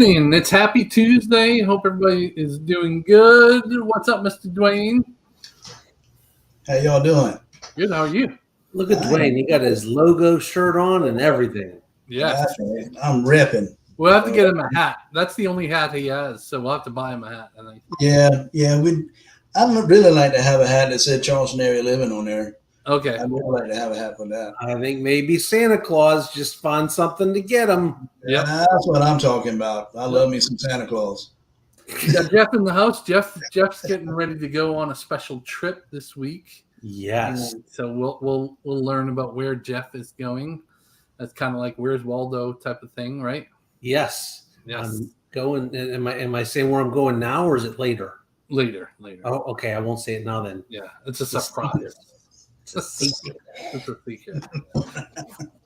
evening. It's Happy Tuesday. Hope everybody is doing good. What's up, Mr. Dwayne? How y'all doing? Good. How are you? Look at Dwayne. He got his logo shirt on and everything. Yes. I'm repping. We'll have to get him a hat. That's the only hat he has, so we'll have to buy him a hat, I think. Yeah. I'd really like to have a hat that said Charleston Area Living on there. Okay. I'd really like to have a hat for that. I think maybe Santa Claus just find something to get him. Yeah, that's what I'm talking about. I love me some Santa Claus. We got Jeff in the house. Jeff's getting ready to go on a special trip this week. Yes. And so we'll learn about where Jeff is going. That's kind of like Where's Waldo type of thing, right? Yes. Yes. I'm going. Am I saying where I'm going now, or is it later? Later. Oh, okay. I won't say it now then. Yeah, it's a surprise. It's a secret.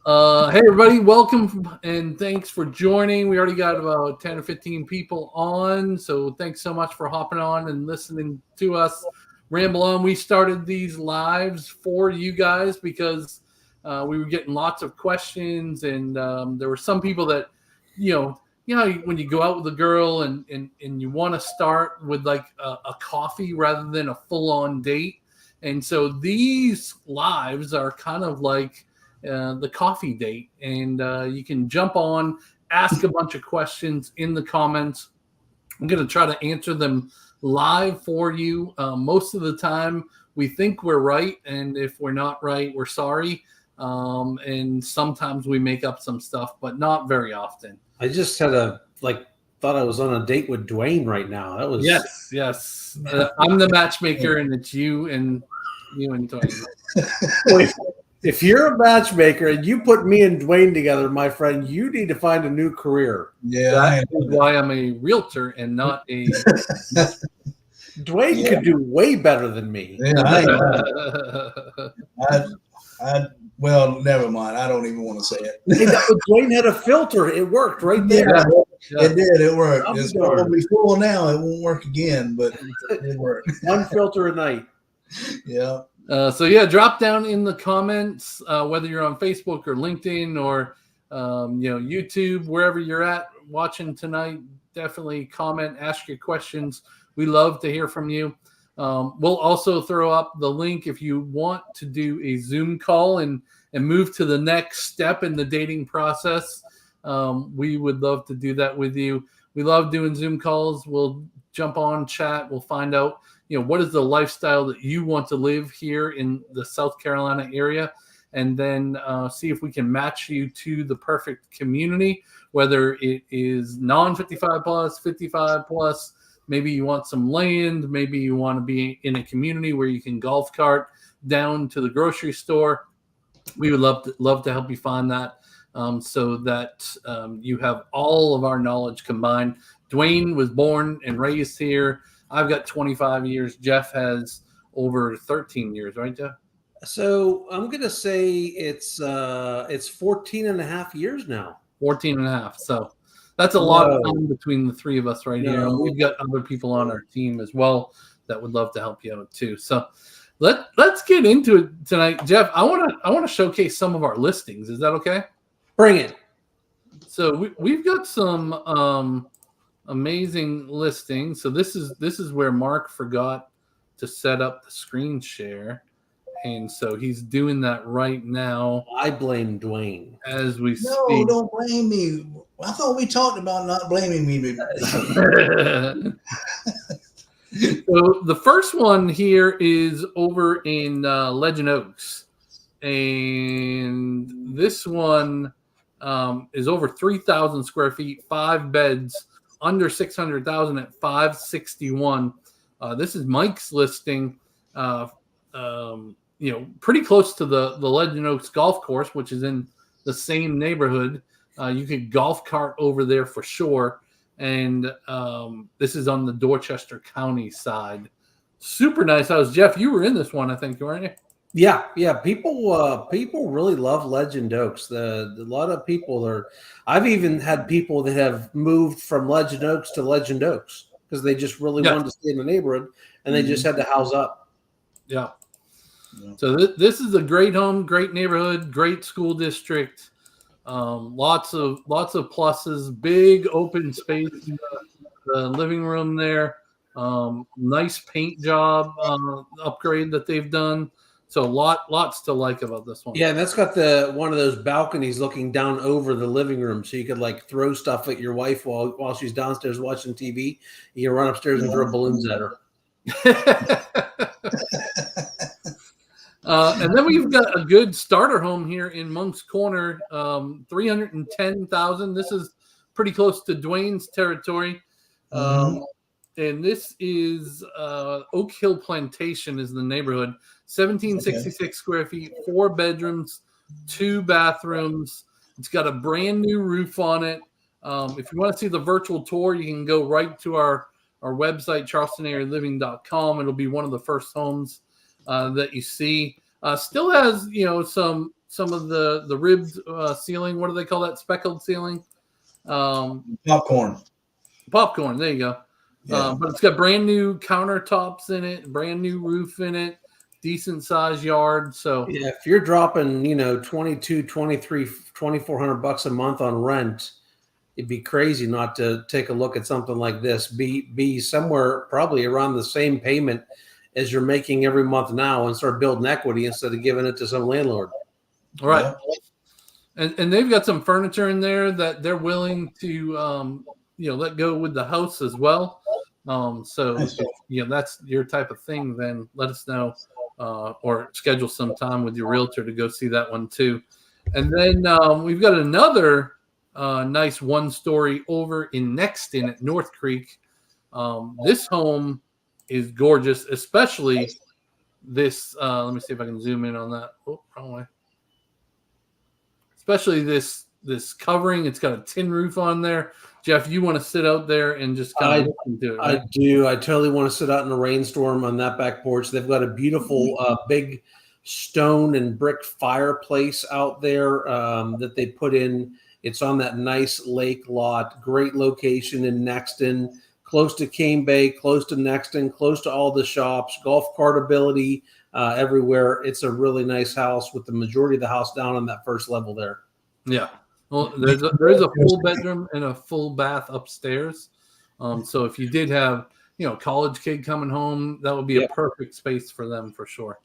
Hey, everybody. Welcome and thanks for joining. We already got about 10 or 15 people on, so thanks so much for hopping on and listening to us ramble on. We started these lives for you guys because we were getting lots of questions, and there were some people that, when you go out with a girl and you want to start with like a coffee rather than a full-on date. And so these lives are kind of like the coffee date, and you can jump on, ask a bunch of questions in the comments. I'm going to try to answer them live for you. Most of the time we think we're right, and if we're not right, we're sorry. And sometimes we make up some stuff, but not very often. I just had thought I was on a date with Dwayne right now. That was yes. I'm the matchmaker, and it's you and Dwayne. If you're a matchmaker and you put me and Dwayne together, my friend, you need to find a new career. Yeah, that is why I'm a realtor and not a. Dwayne could do way better than me. Well, never mind. I don't even want to say it. Dwayne had a filter. It worked right there. Yeah. It did. It worked. It's probably full now. It won't work again, but it worked. One filter a night. Yeah. Drop down in the comments, whether you're on Facebook or LinkedIn or YouTube, wherever you're at watching tonight. Definitely comment, ask your questions. We love to hear from you. We'll also throw up the link if you want to do a Zoom call and move to the next step in the dating process. We would love to do that with you. We love doing Zoom calls. We'll jump on, chat. We'll find out, what is the lifestyle that you want to live here in the South Carolina area, and then see if we can match you to the perfect community, whether it is non-55 plus, 55 plus. Maybe you want some land. Maybe you want to be in a community where you can golf cart down to the grocery store. We would love to help you find that, so that you have all of our knowledge combined. Dwayne was born and raised here. I've got 25 years. Jeff has over 13 years, right, Jeff? So I'm going to say it's 14 and a half years now. 14 and a half. So that's a lot of time between the three of us right here. And we've got other people on our team as well that would love to help you out too. So let's get into it tonight. Jeff, I want to showcase some of our listings. Is that okay? Bring it. So we've got some amazing listings. So this is where Mark forgot to set up the screen share. And so he's doing that right now. I blame Dwayne as we speak. No, don't blame me. I thought we talked about not blaming me. So the first one here is over in Legend Oaks, and this one is over 3,000 square feet, 5 beds, under 600,000 at 561. This is Mike's listing. Pretty close to the Legend Oaks golf course, which is in the same neighborhood. You could golf cart over there for sure. And this is on the Dorchester County side. Super nice house. Jeff, you were in this one, I think, weren't you? Yeah. People really love Legend Oaks. A lot of people are. I've even had people that have moved from Legend Oaks to Legend Oaks because they just really wanted to stay in the neighborhood, and they just had to house up. Yeah. So this is a great home, great neighborhood, great school district. Lots of pluses. Big open space in the living room there. Nice paint job upgrade that they've done. So lots to like about this one. Yeah, and that's got one of those balconies looking down over the living room, so you could like throw stuff at your wife while she's downstairs watching TV. You can run upstairs and throw balloons at her. And then we've got a good starter home here in Monk's Corner, $310,000. This is pretty close to Dwayne's territory. And this is Oak Hill Plantation is the neighborhood. 1766 square feet, 4 bedrooms, 2 bathrooms. It's got a brand new roof on it. If you want to see the virtual tour, you can go right to our website, charlestonarealiving.com. It'll be one of the first homes that you see. Still has, some of the ribbed ceiling. What do they call that? Speckled ceiling? Popcorn. There you go. Yeah. But it's got brand new countertops in it, brand new roof in it, decent sized yard. So yeah, if you're dropping, $2,200, $2,300, $2,400 a month on rent, it'd be crazy not to take a look at something like this. Be somewhere probably around the same payment as you're making every month now, and start building equity instead of giving it to some landlord. All right. Yeah. And they've got some furniture in there that they're willing to let go with the house as well. So if that's your type of thing, then let us know or schedule some time with your realtor to go see that one too. And then we've got another nice 1-story over in Nexton at North Creek. This home is gorgeous, especially this. Let me see if I can zoom in on that. Oh, wrong way. Especially this covering. It's got a tin roof on there. Jeff, you want to sit out there and just kind of listen to it, right? I do. I totally want to sit out in a rainstorm on that back porch. They've got a beautiful big stone and brick fireplace out there that they put in. It's on that nice lake lot. Great location in Nexton, close to Cane Bay, close to Nexton, close to all the shops, golf cart ability everywhere. It's a really nice house with the majority of the house down on that first level there. Yeah. Well, there's a full bedroom and a full bath upstairs. So if you did have, a college kid coming home, that would be a perfect space for them for sure.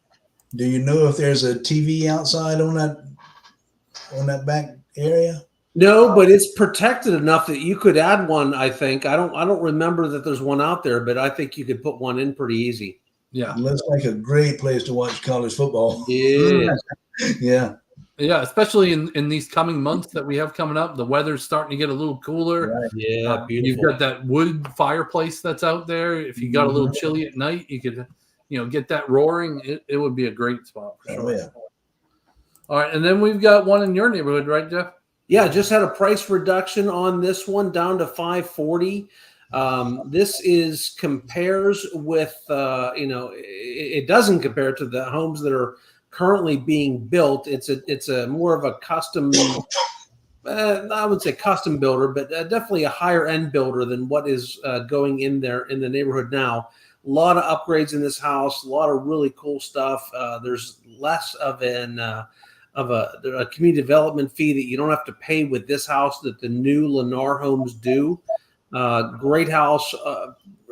Do you know if there's a TV outside on that back area? No, but it's protected enough that you could add one, I think. I don't remember that there's one out there, but I think you could put one in pretty easy. Yeah. It looks like a great place to watch college football. Yeah. Yeah. Yeah, especially in these coming months that we have coming up. The weather's starting to get a little cooler. Right. Yeah, beautiful. You've got that wood fireplace that's out there. If you got a little chilly at night, you could, get that roaring. It would be a great spot for sure. Oh, yeah. All right, and then we've got one in your neighborhood, right, Jeff? Yeah, just had a price reduction on this one down to $540. This compares with, it doesn't compare to the homes that are currently being built. It's a more of a custom, I would say custom builder, but definitely a higher end builder than what is going in there in the neighborhood now. A lot of upgrades in this house, a lot of really cool stuff. There's less of a community development fee that you don't have to pay with this house that the new Lennar homes do. Great house.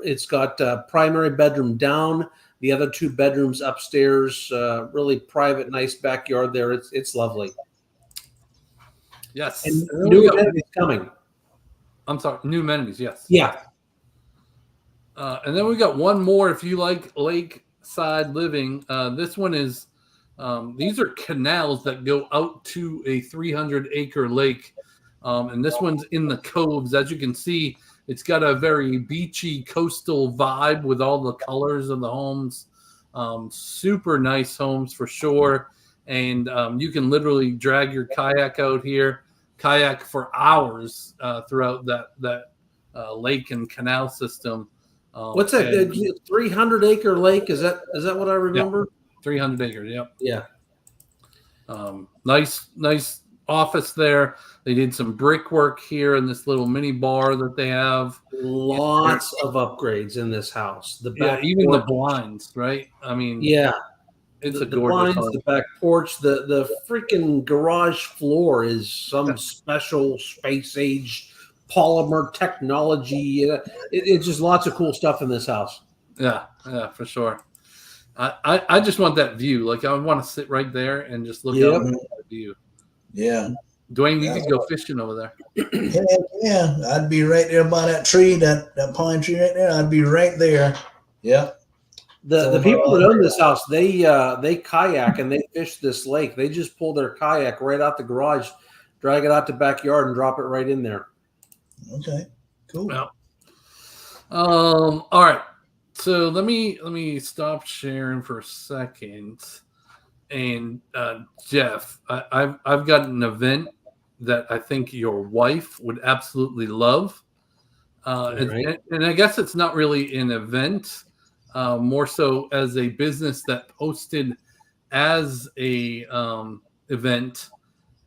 It's got primary bedroom down, the other 2 bedrooms upstairs, really private, nice backyard there. It's lovely. Yes. And new amenities coming. I'm sorry, new amenities, yes. Yeah. And then we got one more if you like lakeside living. This one is, these are canals that go out to a 300-acre lake. And this one's in the coves. As you can see, it's got a very beachy coastal vibe with all the colors of the homes. Super nice homes for sure. And you can literally drag your kayak out here, kayak for hours throughout that lake and canal system. What's that? 300-acre lake? Is that what I remember? Yeah, 300 acres. Yep. Yeah. Nice office there. They did some brickwork here in this little mini bar that they have. Lots of upgrades in this house. Even the blinds, right? I mean, yeah, It's the a gorgeous blinds, home. the back porch, the freaking garage floor is some special space age polymer technology. It's just lots of cool stuff in this house. Yeah, for sure. I just want that view. Like, I want to sit right there and just look out at that view. Yeah. Dwayne, you could go fishing over there. Yeah, I'd be right there by that tree, that pine tree right there. I'd be right there. Yep. The people that own this house, they kayak and they fish this lake. They just pull their kayak right out the garage, drag it out the backyard, and drop it right in there. Okay, cool. Yeah. All right. So let me stop sharing for a second. And Jeff, I've got an event that I think your wife would absolutely love. And I guess it's not really an event, more so as a business that posted as a event,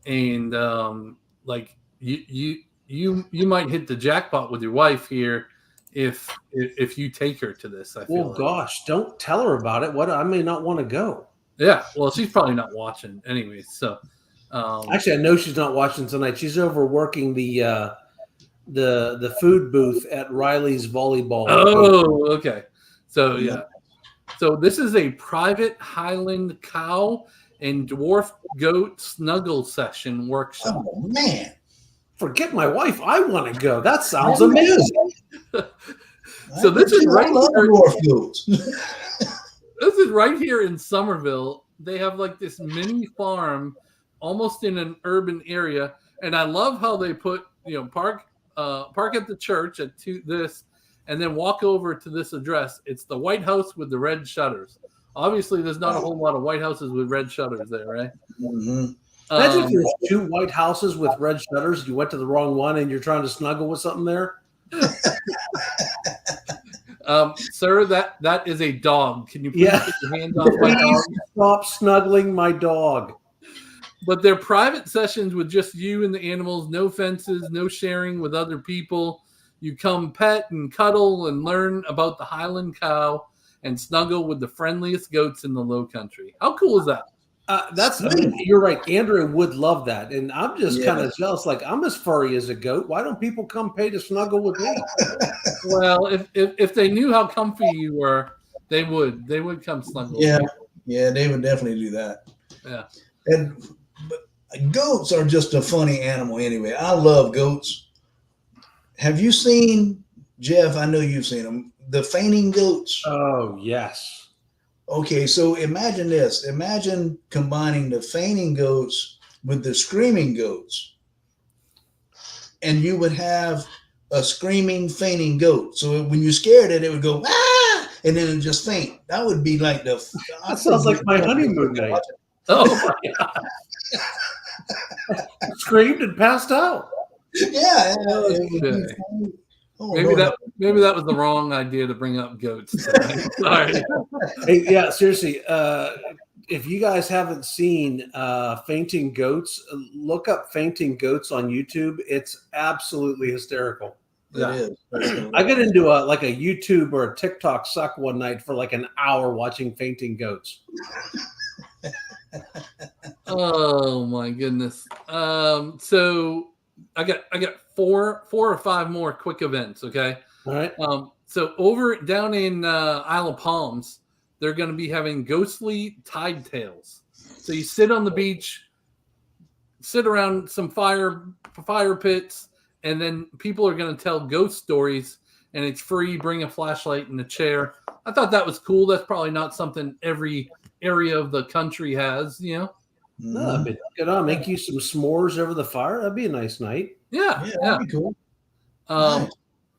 and like you might hit the jackpot with your wife here if you take her to this. I feel. Gosh, don't tell her about it. What I may not want to go. Yeah, well, she's probably not watching anyway. So, actually, I know she's not watching tonight. She's over working the food booth at Riley's volleyball. Oh, okay. So yeah, so this is a private Highland cow and dwarf goat snuggle session workshop. Oh man, forget my wife. I want to go. That sounds amazing. So this is right here. Dwarf goats. This is right here in Summerville. They have like this mini farm almost in an urban area. And I love how they put, park at the church at this and then walk over to this address. It's the White House with the red shutters. Obviously, there's not a whole lot of White Houses with red shutters there, right? Mm-hmm. Imagine if there's two White Houses with red shutters. You went to the wrong one and you're trying to snuggle with something there. Sir, that is a dog. Can you please get your hands off my dog? Stop snuggling my dog. But they're private sessions with just you and the animals, no fences, no sharing with other people. You come pet and cuddle and learn about the Highland cow and snuggle with the friendliest goats in the Low Country. How cool is that? You're right. Andrew would love that. And I'm just kind of jealous. Like, I'm as furry as a goat. Why don't people come pay to snuggle with me? Well, if they knew how comfy you were, they would come snuggle. Yeah. Yeah, they would definitely do that. Yeah. But goats are just a funny animal anyway. I love goats. Have you seen, Jeff, I know you've seen them, the fainting goats? Oh, yes. Okay, so imagine this. Imagine combining the fainting goats with the screaming goats. And you would have a screaming, fainting goat. So when you scared it, it would go, ah, and then it would just faint. That would be like that sounds like my honeymoon night. Oh, my God. Screamed and passed out. Yeah. Maybe that was the wrong idea to bring up goats tonight. Sorry. Hey, yeah, seriously. If you guys haven't seen fainting goats, look up fainting goats on YouTube. It's absolutely hysterical. Yeah. It is. I got into a YouTube or a TikTok suck one night for like an hour watching fainting goats. Oh my goodness. So I got 4 or 5 more quick events. Okay. All right. So down in Isle of Palms, they're going to be having ghostly tide tales. So you sit on the beach, sit around some fire pits, and then people are going to tell ghost stories, and it's free. Bring a flashlight and a chair. I thought that was cool. That's probably not something every area of the country has, No, but good on. Make you some s'mores over the fire. That'd be a nice night. Yeah. That'd be cool. Nice.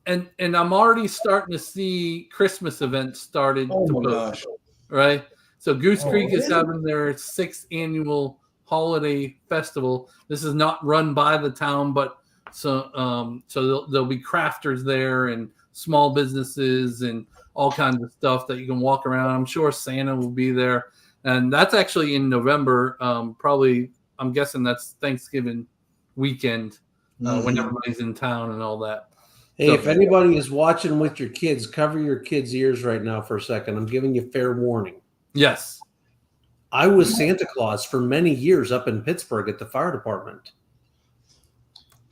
And I'm already starting to see Christmas events started. Oh my gosh! Right. So Goose Creek is having their 6th annual holiday festival. This is not run by the town, but so there'll be crafters there and small businesses and all kinds of stuff that you can walk around. I'm sure Santa will be there. And that's actually in November. Probably, I'm guessing that's Thanksgiving weekend when everybody's in town and all that. Hey, so, if anybody is watching with your kids, cover your kids' ears right now for a second. I'm giving you fair warning. Yes. I was Santa Claus for many years up in Pittsburgh at the fire department.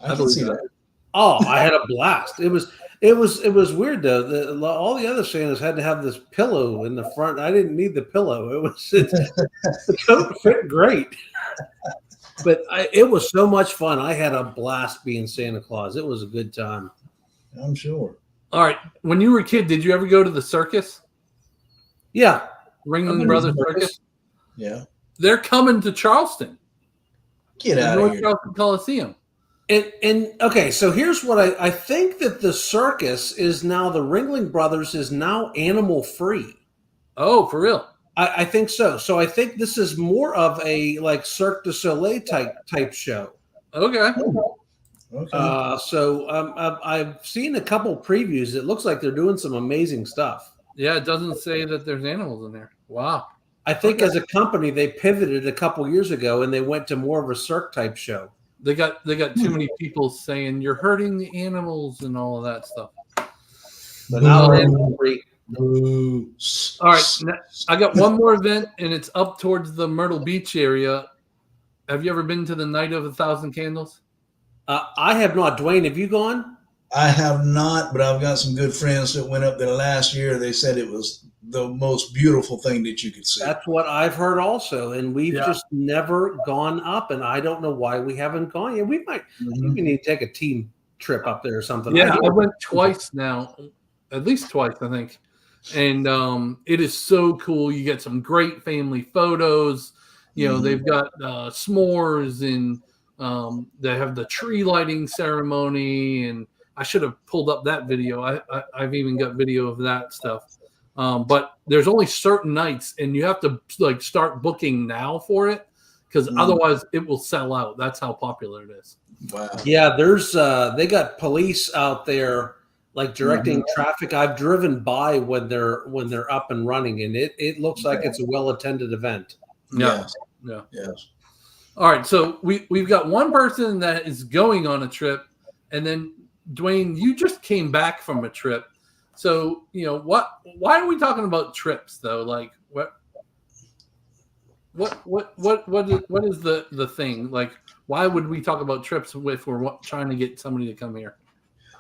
I can see that. Oh, I had a blast. It was weird though. All the other Santas had to have this pillow in the front. I didn't need the pillow. The coat fit great, but it was so much fun. I had a blast being Santa Claus. It was a good time. I'm sure. All right. When you were a kid, did you ever go to the circus? Yeah, Ringling Brothers Circus. Yeah. They're coming to Charleston. Get out of North here. Charleston Coliseum. And okay, so here's what I think that the circus is now, the Ringling Brothers is now animal free. Oh, for real? I think so. So I think this is more of a like Cirque du Soleil type show. Okay. Okay. So I've seen a couple previews. It looks like they're doing some amazing stuff. Yeah, it doesn't say that there's animals in there. Wow. I think as a company they pivoted a couple years ago and they went to more of a Cirque type show. They got too many people saying you're hurting the animals and all of that stuff. But now they're animal free. All right, I got one more event, and it's up towards the Myrtle Beach area. Have you ever been to the Night of 1,000 Candles? I have not. Dwayne, have you gone? I have not, but I've got some good friends that went up there last year. They said it was the most beautiful thing that you could see. That's what I've heard also, and we've just never gone up, and I don't know why we haven't gone yet. We might we need to take a team trip up there or something. Yeah, I went twice now, at least twice, I think. And it is so cool. You get some great family photos. You know, they've got s'mores, and they have the tree lighting ceremony. And I should have pulled up that video. I've even got video of that stuff. But there's only certain nights, and you have to like start booking now for it, because otherwise it will sell out. That's how popular it is. Wow. Yeah, there's they got police out there like directing traffic. I've driven by when they're up and running, and it looks like it's a well-attended event. Yeah. Yes. Yes. All right, so we've got one person that is going on a trip, and then Dwayne, you just came back from a trip. So, you know, why are we talking about trips though? Like what is the thing? Like, why would we talk about trips if we're trying to get somebody to come here?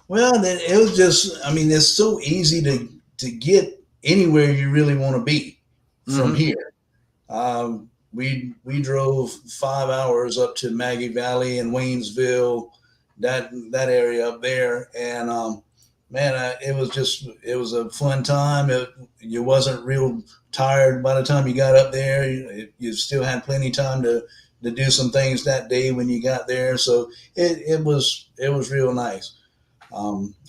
Well, then it was just, I mean, it's so easy to get anywhere you really want to be from here. We drove 5 hours up to Maggie Valley and Waynesville, that area up there. And, man, it was a fun time. You wasn't real tired by the time you got up there. You still had plenty of time to do some things that day when you got there. So it was real nice.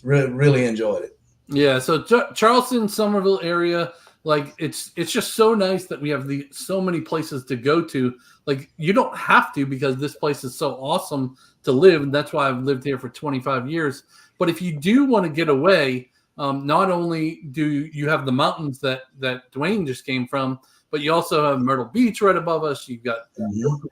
Really enjoyed it. Yeah. So Charleston, Summerville area, like it's just so nice that we have so many places to go to. Like you don't have to, because this place is so awesome to live. And that's why I've lived here for 25 years. But if you do want to get away, not only do you have the mountains that Dwayne just came from, but you also have Myrtle Beach right above us. You've got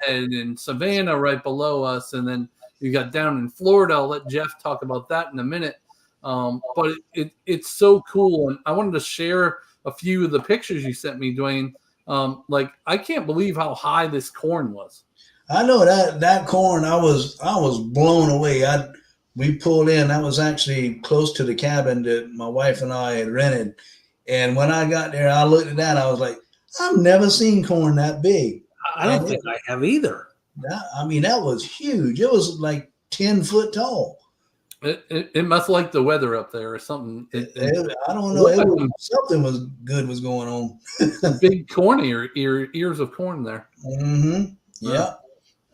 and Savannah right below us. And then you got down in Florida. I'll let Jeff talk about that in a minute. But it's so cool. And I wanted to share a few of the pictures you sent me, Dwayne. Like, I can't believe how high this corn was. I know that corn, I was blown away. We pulled in. That was actually close to the cabin that my wife and I had rented. And when I got there, I looked at that. I was like, I've never seen corn that big. I don't think I have either. That was huge. It was like 10 foot tall. It must like the weather up there or something. I don't know. Something was going on. Big corn ears of corn there. Yeah.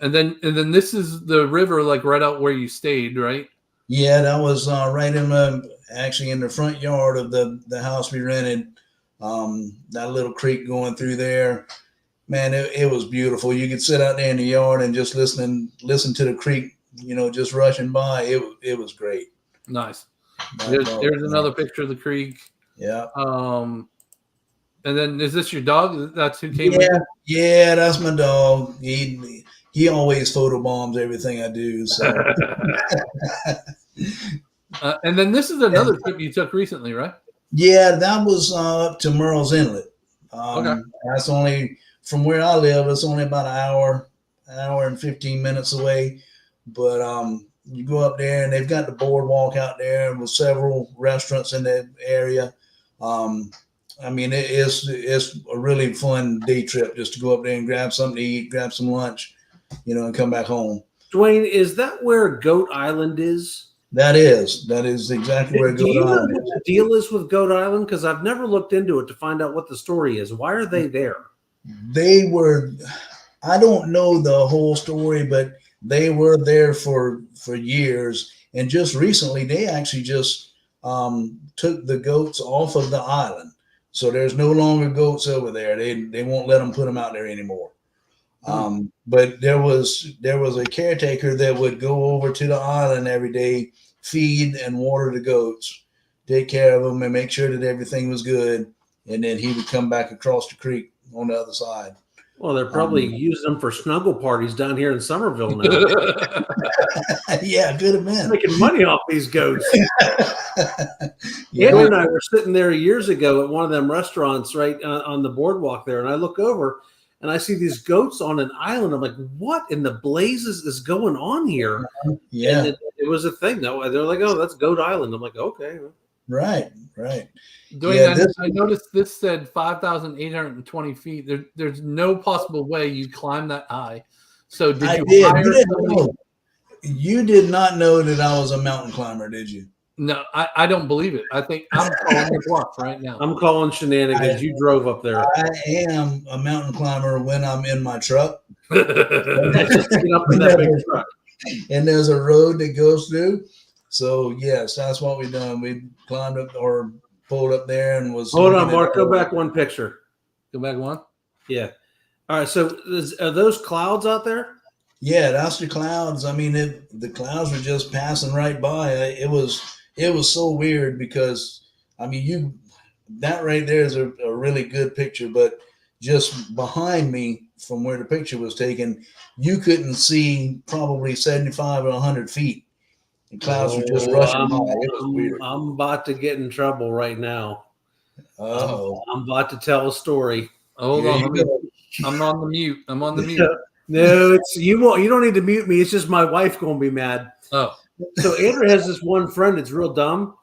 And then this is the river, like right out where you stayed, right? Yeah, that was right in the front yard of the house we rented. That little creek going through there. Man, it was beautiful. You could sit out there in the yard and just listen to the creek, just rushing by. It was great. Nice. There's another picture of the creek. Yeah. And then is this your dog? That's who came? Yeah, that's my dog. He always photobombs everything I do. So. And then this is another trip you took recently, right? Yeah, that was up to Merle's Inlet. Okay. That's only from where I live, it's only about an hour and 15 minutes away. But you go up there and they've got the boardwalk out there with several restaurants in the area. I mean, it's a really fun day trip just to go up there and grab something to eat, grab some lunch, and come back home. Dwayne, is that where Goat Island is? That is exactly where Do you Goat know Island what is. the deal is with Goat Island? Because I've never looked into it to find out what the story is. Why are they there? They were, I don't know the whole story, but they were there for years. And just recently, they actually just took the goats off of the island. So there's no longer goats over there. They won't let them put them out there anymore. But there was a caretaker that would go over to the island every day, feed and water the goats, take care of them and make sure that everything was good. And then he would come back across the creek on the other side. Well, they're probably using them for snuggle parties down here in Summerville now. Yeah, could have been. Making money off these goats. Yeah. Andrew and I were sitting there years ago at one of them restaurants right on the boardwalk there, and I look over and I see these goats on an island. I'm like, what in the blazes is going on here? Yeah. And it was a thing, though. They're like, oh, that's Goat Island. I'm like, okay. Right. Dwayne, Yeah, I noticed this said 5,820 feet. There's no possible way you climb that high. So did you hire somebody? You did not know that I was a mountain climber, did you? No, I don't believe it. I think I'm calling the bluff right now. I'm calling shenanigans. You drove up there. I am a mountain climber when I'm in my truck. That's just get up in that big truck. And there's a road that goes through. So yes, that's what we done. We climbed up or pulled up there and was. Hold on, Mark. Go back one picture. Go back one. Yeah. All right. So are those clouds out there? Yeah, that's the clouds. I mean, the clouds were just passing right by. It was so weird because I mean, that right there is a really good picture, but just behind me from where the picture was taken, you couldn't see probably 75 or 100 feet. The clouds were just rushing by. It was weird. I'm about to get in trouble right now. Oh, I'm about to tell a story. Hold on. I'm on the mute. No, it's you. You don't need to mute me. It's just my wife going to be mad. Oh, so Andrew has this one friend that's real dumb,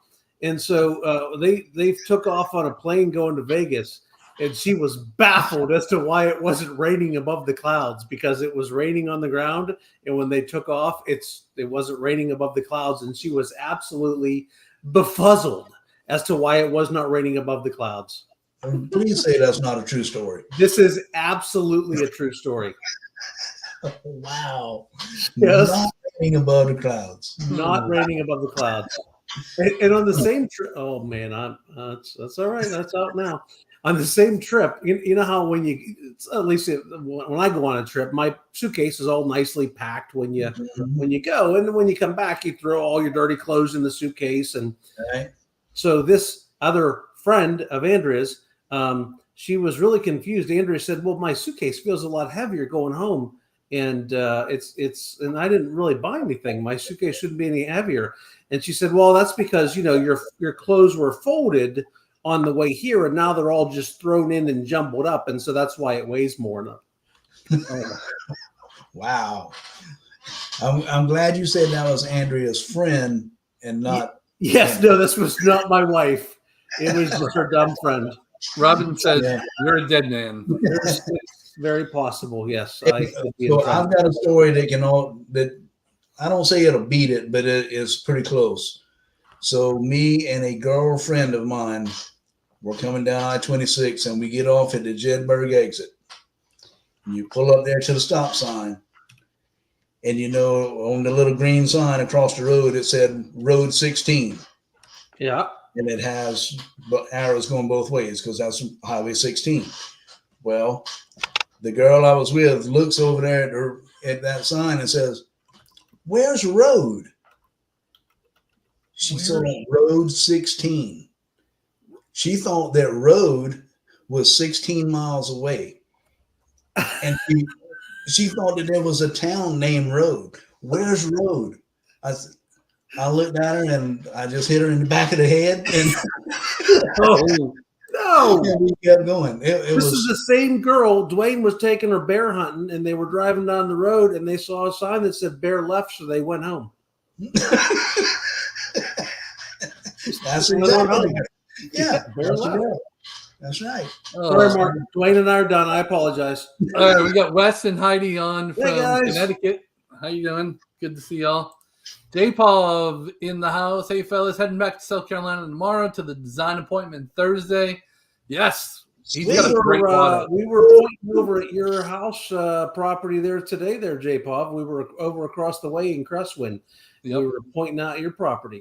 and so they took off on a plane going to Vegas, and she was baffled as to why it wasn't raining above the clouds because it was raining on the ground, and when they took off, it wasn't raining above the clouds, and she was absolutely befuzzled as to why it was not raining above the clouds. Please say that's not a true story. This is absolutely a true story. Oh, wow. Yes. Not raining above the clouds. Not raining above the clouds. And on the same trip, oh man, that's all right. That's out now. On the same trip, you know how when at least when I go on a trip, my suitcase is all nicely packed when you go, and when you come back, you throw all your dirty clothes in the suitcase. And right. So this other friend of Andrea's, she was really confused. Andrea said, "Well, my suitcase feels a lot heavier going home." And and I didn't really buy anything. My suitcase shouldn't be any heavier. And she said, well, that's because, your clothes were folded on the way here, and now they're all just thrown in and jumbled up. And so that's why it weighs more. Wow. I'm glad you said that was Andrea's friend and not. Yes, no, this was not my wife. It was just her dumb friend. Robin says, You're a dead man. It's very possible, yes. So I've got a story that I don't say it'll beat it, but it is pretty close. So me and a girlfriend of mine were coming down I-26, and we get off at the Jedburgh exit. And you pull up there to the stop sign, and on the little green sign across the road, it said Road 16. Yeah. And it has arrows going both ways because that's Highway 16. Well, the girl I was with looks over there at that sign and says, "Where's road?" She saw Road 16. She thought that road was 16 miles away. And she thought that there was a town named Road. Where's road? I looked at her and I just hit her in the back of the head. And no. No, we kept going. this is the same girl. Dwayne was taking her bear hunting, and they were driving down the road, and they saw a sign that said "bear left," so they went home. That's exactly. Yeah, bear left. That's right. Sorry, Mark. Dwayne and I are done. I apologize. All right, we got Wes and Heidi on from guys. Connecticut. How you doing? Good to see y'all. J. Paul in the house. Hey, fellas, heading back to South Carolina tomorrow to the design appointment Thursday. Yes, he's got a great water. We were pointing over at your house property there today, there, J. Paul. We were over across the way in Crestwind. Yep. We were pointing out your property.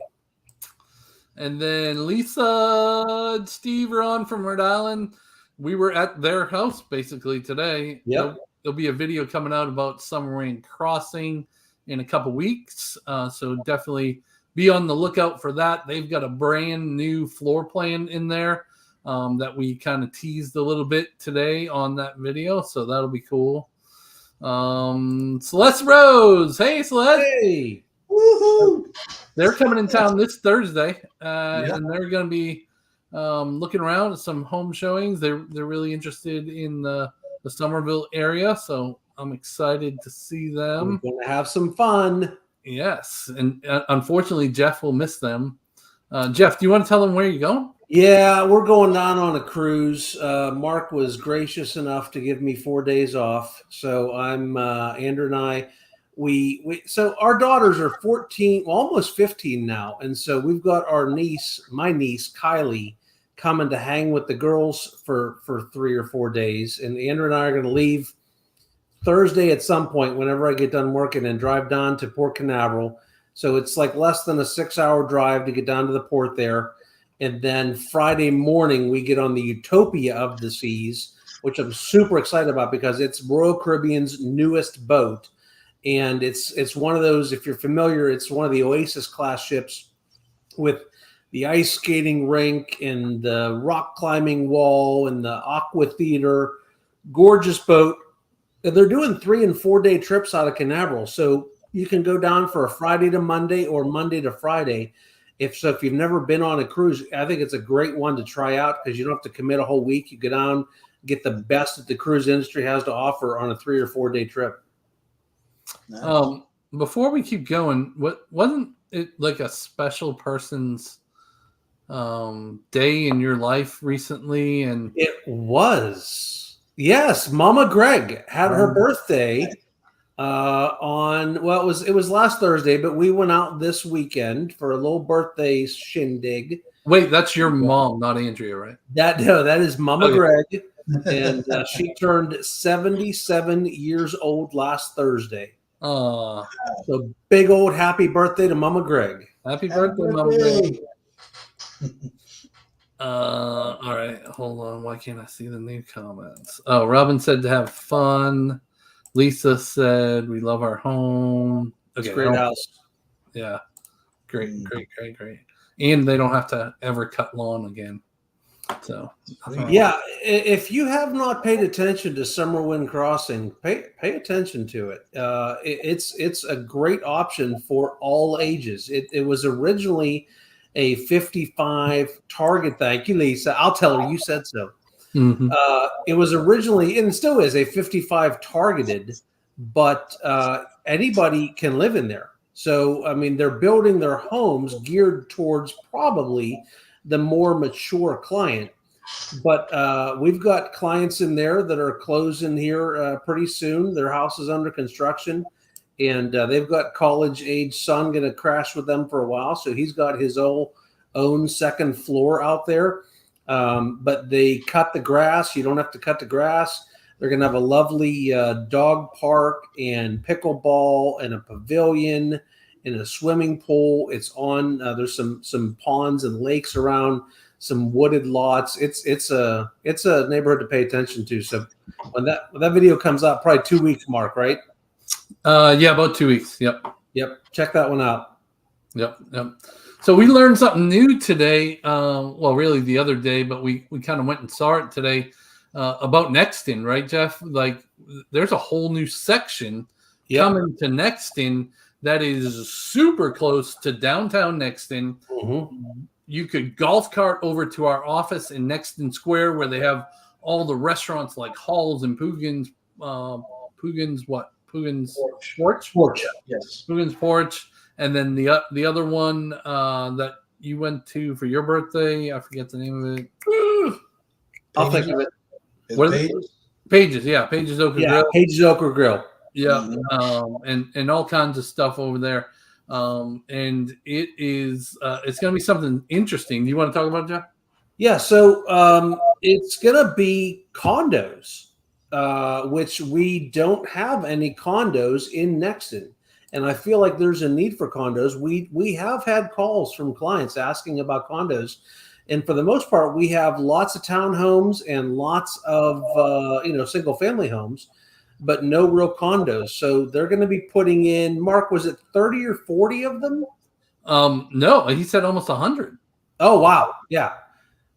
And then Lisa and Steve are on from Rhode Island. We were at their house basically today. Yep. There'll be a video coming out about Submarine Crossing in a couple weeks. So definitely be on the lookout for that. They've got a brand new floor plan in there that we kind of teased a little bit today on that video. So that'll be cool. Celeste Rose. Hey, Celeste. Hey. Woohoo! They're coming in town this Thursday, and they're going to be looking around at some home showings. They're really interested in the Summerville area, so I'm excited to see them. We're going to have some fun. Yes, and unfortunately, Jeff will miss them. Jeff, do you want to tell them where you're going? Yeah, we're going down on a cruise. Mark was gracious enough to give me 4 days off, so I'm Andrew and I. So our daughters are 14, well, almost 15 now. And so we've got my niece, Kylie, coming to hang with the girls for 3 or 4 days. And Andrew and I are going to leave Thursday at some point whenever I get done working and drive down to Port Canaveral. So it's like less than a 6-hour drive to get down to the port there. And then Friday morning, we get on the Utopia of the Seas, which I'm super excited about because it's Royal Caribbean's newest boat. And it's one of those, if you're familiar, it's one of the Oasis class ships with the ice skating rink and the rock climbing wall and the aqua theater. Gorgeous boat. And they're doing 3 and 4 day trips out of Canaveral. So you can go down for a Friday to Monday or Monday to Friday. If you've never been on a cruise, I think it's a great one to try out because you don't have to commit a whole week. You go down, get the best that the cruise industry has to offer on a 3 or 4 day trip. Nice. Before we keep going, wasn't it like a special person's day in your life recently? And it was, yes. Mama Greg had her birthday it was last Thursday, but we went out this weekend for a little birthday shindig. Wait, that's your mom, not Andrea, right? That is Mama Greg, and she turned 77 years old last Thursday. So big old happy birthday to Mama Greg. Happy birthday, Mama Greg. All right, hold on. Why can't I see the new comments? Oh, Robin said to have fun. Lisa said we love our home. Okay, great house. Yeah, great. And they don't have to ever cut lawn again. So yeah, if you have not paid attention to Summerwind Crossing, pay attention to it. It's a great option for all ages. It was originally a 55 target. Thank you, Lisa. I'll tell her you said so. Mm-hmm. It was originally, and still is, a 55 targeted, but anybody can live in there. So I mean, they're building their homes geared towards probably the more mature client, but we've got clients in there that are closing here pretty soon. Their house is under construction, and they've got college-age son going to crash with them for a while. So he's got his own second floor out there, but they cut the grass. You don't have to cut the grass. They're going to have a lovely dog park and pickleball and a pavilion in a swimming pool. It's on. There's some ponds and lakes around, some wooded lots. It's a neighborhood to pay attention to. So when that video comes out, probably 2 weeks, Mark, right? Yeah, about 2 weeks. Yep. Check that one out. Yep. So we learned something new today. Well, really the other day, but we kind of went and saw it today about Nexton, right, Jeff? Like there's a whole new section coming to Nexton that is super close to downtown Nexton. Mm-hmm. you could golf cart over to our office in Nexton Square where they have all the restaurants like Halls and Poogan's Porch. Yes. Poogan's Porch. And then the other one that you went to for your birthday, I forget the name of it. I'll think of it. What is it? Pages, yeah, Pages Ochre Grill. Pages Ochre Grill. Yeah, and all kinds of stuff over there. And it is it's going to be something interesting. Do you want to talk about it, Jeff? Yeah, so it's going to be condos, which we don't have any condos in Nexton. And I feel like there's a need for condos. We have had calls from clients asking about condos. And for the most part, we have lots of townhomes and lots of single family homes, but no real condos. So they're going to be putting in, Mark, was it 30 or 40 of them? No, he said almost 100. Oh, wow. Yeah.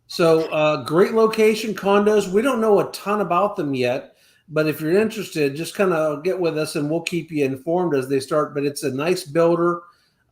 So great location condos. We don't know a ton about them yet, but if you're interested, just kind of get with us and we'll keep you informed as they start. But it's a nice builder.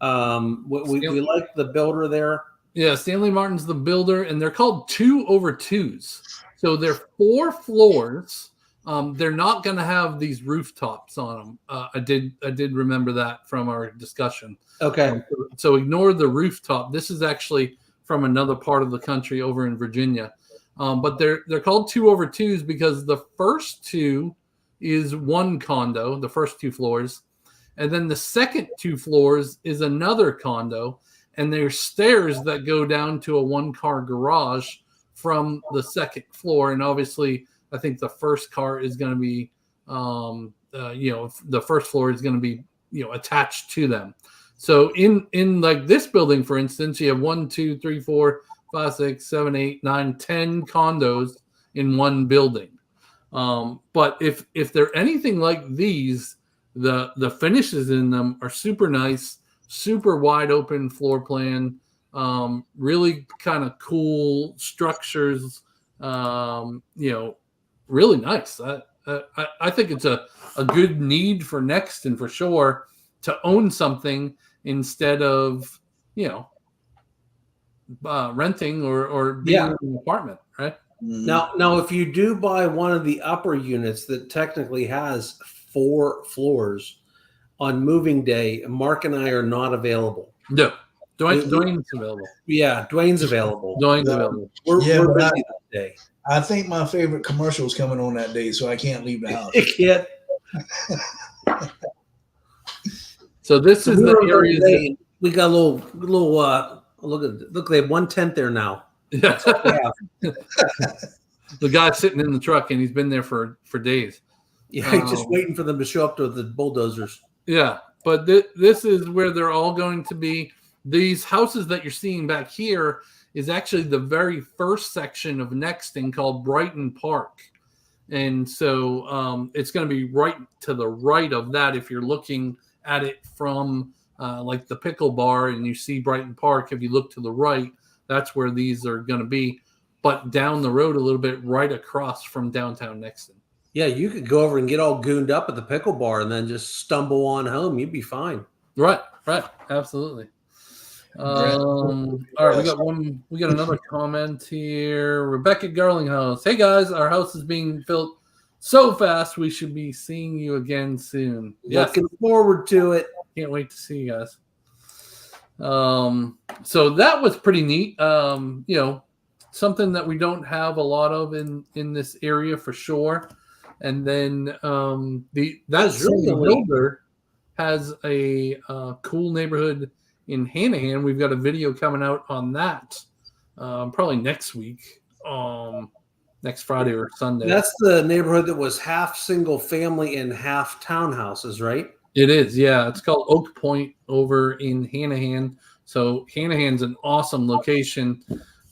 We like the builder there. Yeah, Stanley Martin's the builder, and they're called 2/2s. So they're 4 floors. They're not going to have these rooftops on them. I did remember that from our discussion. Okay. So ignore the rooftop. This is actually from another part of the country over in Virginia. But they're called 2/2s because the first 2 is one condo, the first 2 floors. And then the second 2 floors is another condo. And there's stairs that go down to a 1-car garage from the second floor. And obviously, I think the first car is going to be, the first floor is going to be, attached to them. So in like this building, for instance, you have 1, 2, 3, 4, 5, 6, 7, 8, 9, 10 condos in one building. But if they're anything like these, the finishes in them are super nice. Super wide open floor plan, really kind of cool structures, really nice. I think it's a good need for Nexton for sure to own something instead of, renting or being in an apartment, right? Now, if you do buy one of the upper units that technically has 4 floors, on moving day, Mark and I are not available. No, Dwayne's available. Yeah, Dwayne's available. Dwayne's available. We're busy that day. I think my favorite commercial is coming on that day, so I can't leave the house. Yeah. So this is the area. We got a little. Look, they have 1 tent there now. Yeah. The guy's sitting in the truck and he's been there for days. Yeah, just waiting for them to show up to the bulldozers. Yeah, but this is where they're all going to be. These houses that you're seeing back here is actually the very first section of Nexton called Brighton Park. And so it's going to be right to the right of that. If you're looking at it from like the pickle bar and you see Brighton Park, if you look to the right, that's where these are going to be. But down the road a little bit, right across from downtown Nexton. Yeah, you could go over and get all gooned up at the pickle bar and then just stumble on home. You'd be fine. Right. Absolutely. All right, we got another comment here. Rebecca Garlinghouse. Hey guys, our house is being built so fast. We should be seeing you again soon. Looking forward to it. Can't wait to see you guys. So that was pretty neat. Something that we don't have a lot of in this area for sure. And then that builder has a cool neighborhood in Hanahan. We've got a video coming out on that probably next week, next Friday or Sunday. That's the neighborhood that was half single family and half townhouses, right? It is, yeah. It's called Oak Point over in Hanahan. So Hanahan's an awesome location.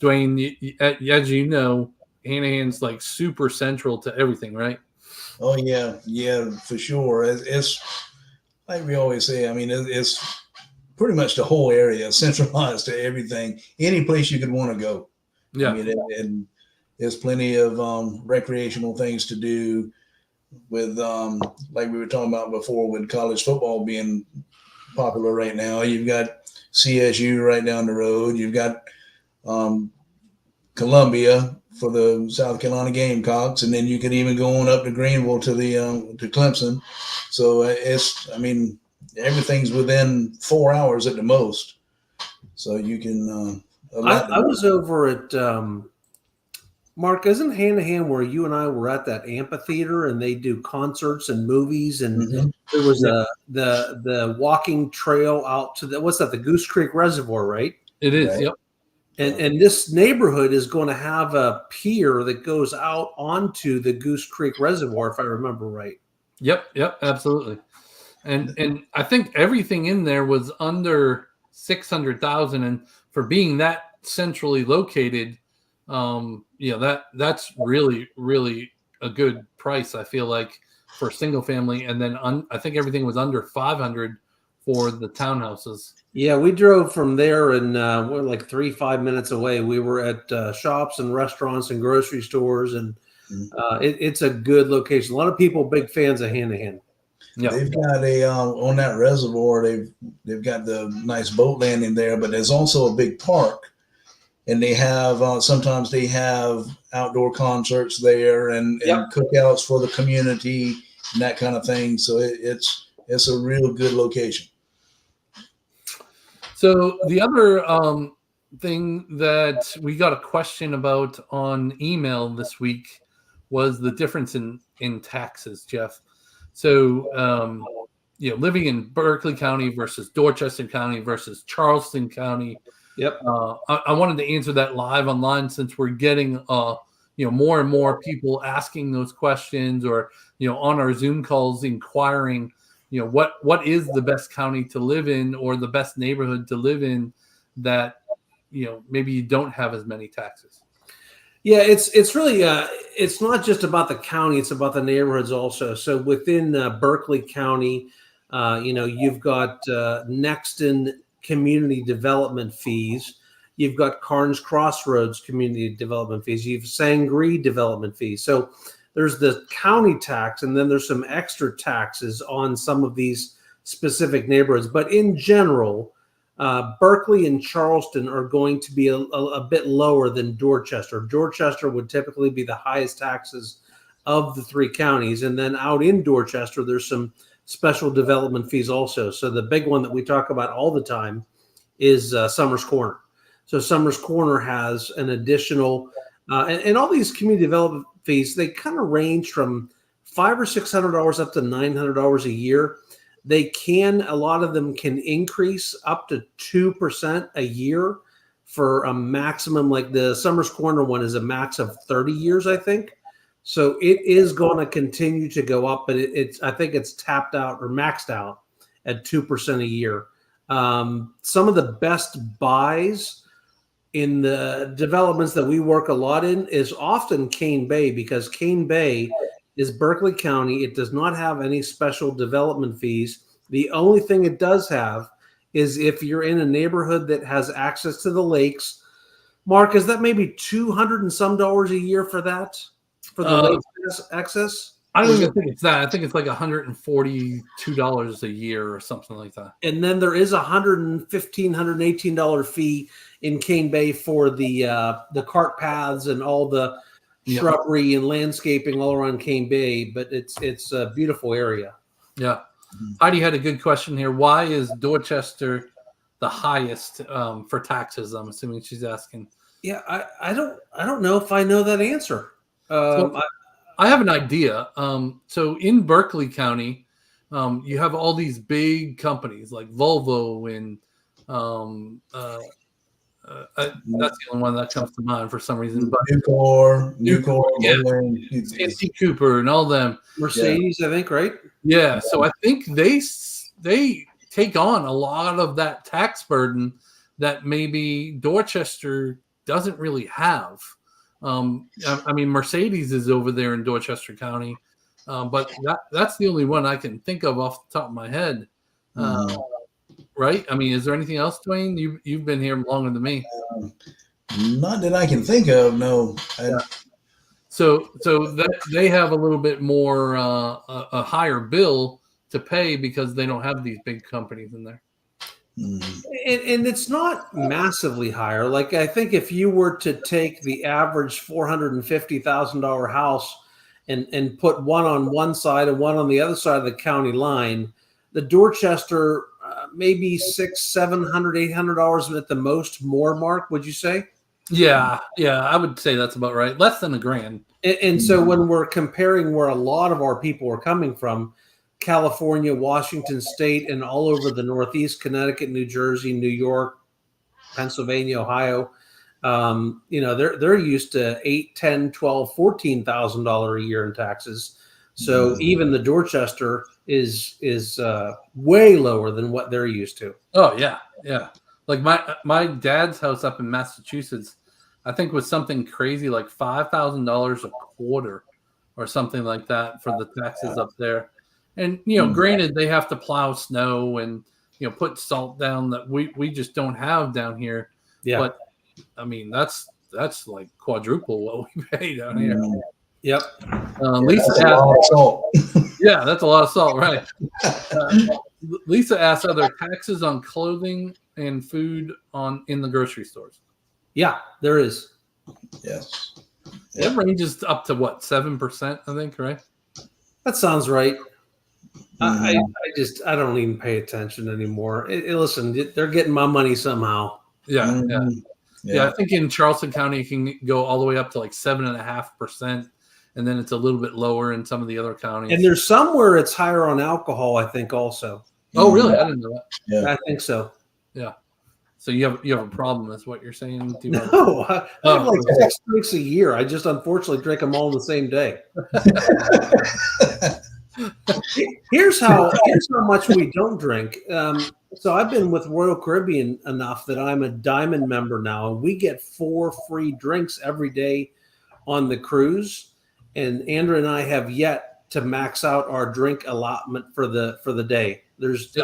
Dwayne, as you know, Hanahan's like super central to everything, right? Oh yeah, for sure. It's like we always say. I mean, it's pretty much the whole area, centralized to everything. Any place you could want to go. Yeah, I mean, and there's plenty of recreational things to do. With like we were talking about before, with college football being popular right now, you've got CSU right down the road. You've got Columbia for the South Carolina Gamecocks, and then you could even go on up to Greenville to the to Clemson. So everything's within 4 hours at the most. So you can. I was over at Mark. Isn't Hanahan where you and I were at that amphitheater, and they do concerts and movies, and there was the walking trail out to the Goose Creek Reservoir, right? It is. Right. Yep. And this neighborhood is going to have a pier that goes out onto the Goose Creek Reservoir, if I remember right. Yep, absolutely. And I think everything in there was under 600,000, and for being that centrally located, that's really, really a good price. I feel like for single family, and then I think everything was under 500 for the townhouses. Yeah, we drove from there, and we're like 5 minutes away. We were at shops and restaurants and grocery stores, and it's a good location. A lot of people big fans of Hanahan. Yeah, they've got on that reservoir. They've got the nice boat landing there, but there's also a big park, and they have sometimes they have outdoor concerts there and cookouts for the community and that kind of thing. So it's a real good location. So the other thing that we got a question about on email this week was the difference in taxes, Jeff. So, living in Berkeley County versus Dorchester County versus Charleston County. Yep. I wanted to answer that live online since we're getting, more and more people asking those questions, or, on our Zoom calls inquiring, what is the best county to live in, or the best neighborhood to live in that, maybe you don't have as many taxes. Yeah, it's really it's not just about the county; it's about the neighborhoods also. So within Berkeley County, you've got Nexton community development fees, you've got Carnes Crossroads community development fees, you've Sangree development fees. So there's the county tax, and then there's some extra taxes on some of these specific neighborhoods. But in general, Berkeley and Charleston are going to be a bit lower than Dorchester. Dorchester would typically be the highest taxes of the three counties. And then out in Dorchester, there's some special development fees also. So the big one that we talk about all the time is Summers Corner. So Summers Corner has an additional, and all these community development fees, they kind of range from $500 or $600 up to $900 a year. A lot of them can increase up to 2% a year for a maximum, like the Summers Corner one is a max of 30 years, I think. So it is going to continue to go up, but I think it's tapped out or maxed out at 2% a year. Some of the best buys in the developments that we work a lot in is often Cane Bay, because Cane Bay is Berkeley County. It does not have any special development fees. The only thing it does have is if you're in a neighborhood that has access to the lakes. Mark, is that maybe $200 and some a year for that? For the lake access? I don't even think it's that. I think it's like $142 a year or something like that. And then there is $115, $118 fee in Cane Bay for the cart paths and all the shrubbery and landscaping all around Cane Bay, but it's a beautiful area. Yeah. Heidi had a good question here. Why is Dorchester the highest for taxes? I'm assuming she's asking. Yeah, I don't know if I know that answer. I have an idea. So in Berkeley County, you have all these big companies like Volvo and that's the only one that comes to mind for some reason. But Nucor, SC Cooper, and all them. Mercedes, I think, right? Yeah. So I think they take on a lot of that tax burden that maybe Dorchester doesn't really have. I mean, Mercedes is over there in Dorchester County, but that's the only one I can think of off the top of my head. Right? I mean, is there anything else, Dwayne? You've been here longer than me. Not that I can think of. No. So that they have a little bit more a higher bill to pay because they don't have these big companies in there. And it's not massively higher. Like, I think if you were to take the average $450,000 house and put one on one side and one on the other side of the county line, the Dorchester maybe $600, $700, $800 at the most more. Mark, would you say? Yeah, I would say that's about right. Less than $1,000. And so when we're comparing where a lot of our people are coming from, California, Washington State, and all over the Northeast, Connecticut, New Jersey, New York, Pennsylvania, Ohio, they're used to $8,000, $10,000, $12,000, $14,000 a year in taxes. So even the Dorchester is way lower than what they're used to. Oh yeah. Like my dad's house up in Massachusetts, I think was something crazy like $5,000 a quarter or something like that for the taxes up there. And granted, they have to plow snow and put salt down that we just don't have down here. Yeah. But I mean that's like quadruple what we pay down here. Yep. Lisa that's a lot of salt. Yeah, that's a lot of salt, right? Lisa asked, are there taxes on clothing and food in the grocery stores? Yeah, there is. Yes. It ranges up to what, 7%, I think, right? That sounds right. I don't even pay attention anymore. Listen, they're getting my money somehow. Yeah. I think in Charleston County, it can go all the way up to like 7.5%. And then it's a little bit lower in some of the other counties. And there's somewhere it's higher on alcohol, I think, also. Oh, really? I didn't know that. Yeah. I think so. Yeah. So you have a problem, is what you're saying? No, I have like 6 drinks a year. I just unfortunately drink them all the same day. Here's how much we don't drink. So I've been with Royal Caribbean enough that I'm a Diamond member now, and we get 4 free drinks every day on the cruise. And Andrew and I have yet to max out our drink allotment for the day. There's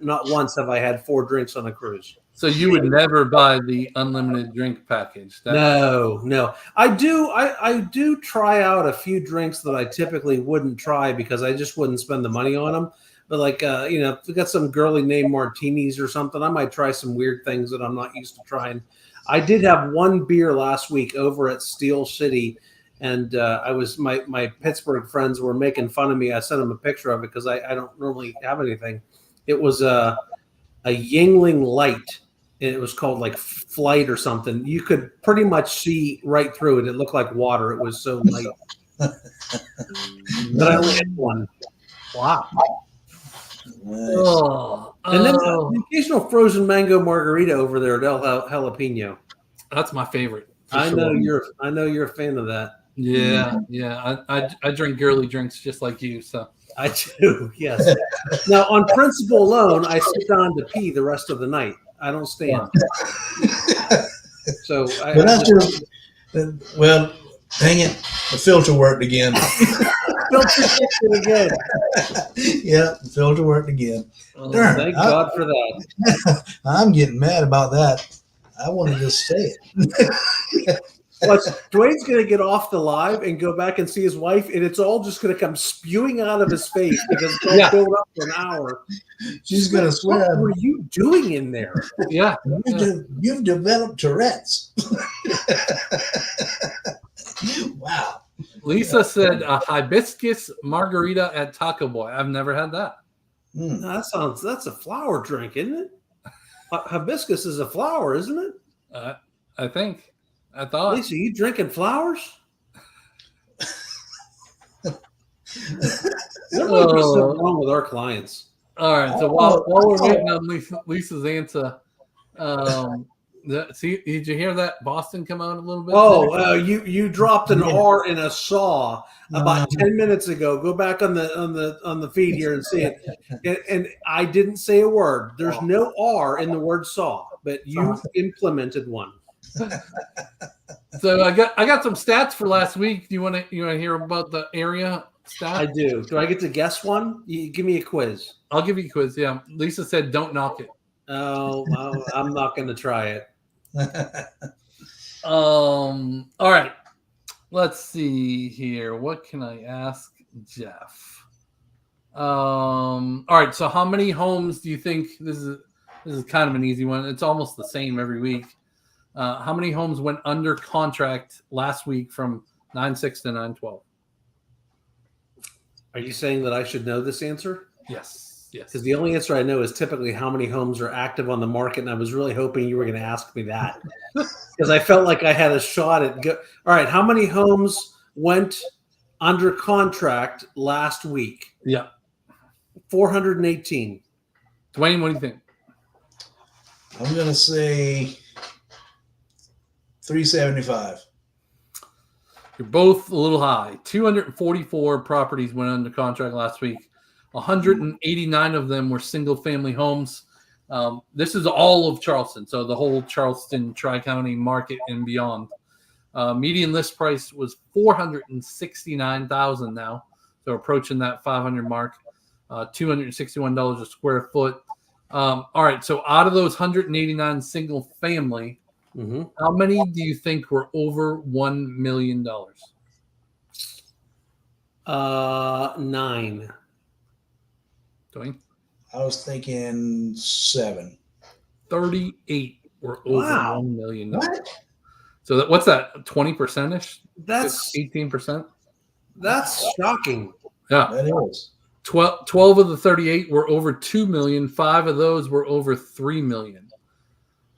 not once have I had 4 drinks on a cruise. So you would never buy the unlimited drink package? No. I do try out a few drinks that I typically wouldn't try because I just wouldn't spend the money on them. But like, if we got some girly name martinis or something, I might try some weird things that I'm not used to trying. I did have one beer last week over at Steel City, and my Pittsburgh friends were making fun of me. I sent them a picture of it because I don't normally have anything. It was a Yingling Light, and it was called like Flight or something. You could pretty much see right through it. It looked like water. It was so light. But I only had one. Wow. Nice. Oh, and then the occasional frozen mango margarita over there at El Jalapeno. That's my favorite. I know you're a fan of that. Yeah. I drink girly drinks just like you. So I do. Yes. Now, on principle alone, I sit down to pee the rest of the night. I don't stand. So well, dang it, the filter worked again. Yeah, the filter worked again. Darn, thank God for that. I'm getting mad about that. I want to just say it. But Dwayne's going to get off the live and go back and see his wife, and it's all just going to come spewing out of his face because it's all built up for an hour. She's going to swear. What were you doing in there? Yeah. You've developed Tourette's. Wow. Lisa said a hibiscus margarita at Taco Boy. I've never had that. That's a flower drink, isn't it? Hibiscus is a flower, isn't it? I think. I thought. Lisa, you drinking flowers? There might be something wrong with our clients. All right. So while we're waiting on Lisa's answer, did you hear that Boston come out a little bit? Oh, you dropped an R in a saw about 10 minutes ago. Go back on the feed here and see it. And I didn't say a word. There's no R in the word saw, but you implemented one. So I got some stats for last week. Do you want to hear about the area stats? I do. Do I get to guess one? You give me a quiz. I'll give you a quiz. Yeah. Lisa said, "Don't knock it." Oh, well, I'm not going to try it. All right. Let's see here. What can I ask Jeff? All right. So how many homes do you think this is This is kind of an easy one. It's almost the same every week. How many homes went under contract last week from 9/6 to 9/12? Are you saying that I should know this answer? Yes. Because the only answer I know is typically how many homes are active on the market, and I was really hoping you were going to ask me that because I felt like I had a shot at. All right, how many homes went under contract last week? Yeah. 418. Dwayne, what do you think? I'm going to say 375. You're both a little high. 244 properties went under contract last week. 189 of them were single-family homes. This is all of Charleston, so the whole Charleston Tri-County market and beyond. Median list price was $469,000 now, so approaching that 500 mark. $261 a square foot. All right, so out of those 189 single-family, how many do you think were over $1 million? 9. Dwayne? I was thinking 7. 38 were over Wow. $1 million. What? So what's that? 20%ish? That's 18%. That's shocking. Yeah. That is. 12 of the 38 were over 2 million. 5 of those were over 3 million.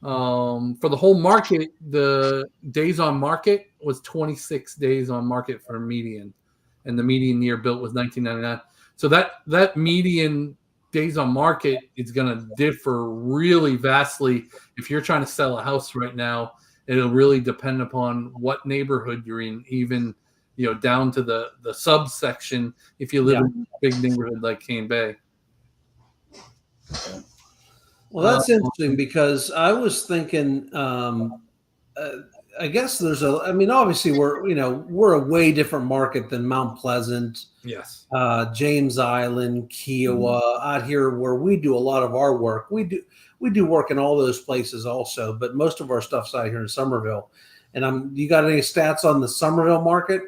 For the whole market, the days on market was 26 days on market for median, and the median year built was 1999. So that median days on market is going to differ really vastly. If you're trying to sell a house right now, it'll really depend upon what neighborhood you're in, even down to the subsection if you live in a big neighborhood like Cane Bay. Well, that's interesting because I was thinking, I guess obviously we're a way different market than Mount Pleasant, Yes, James Island, Kiowa, out here where we do a lot of our work. We do work in all those places also, but most of our stuff's out here in Summerville. And you got any stats on the Summerville market?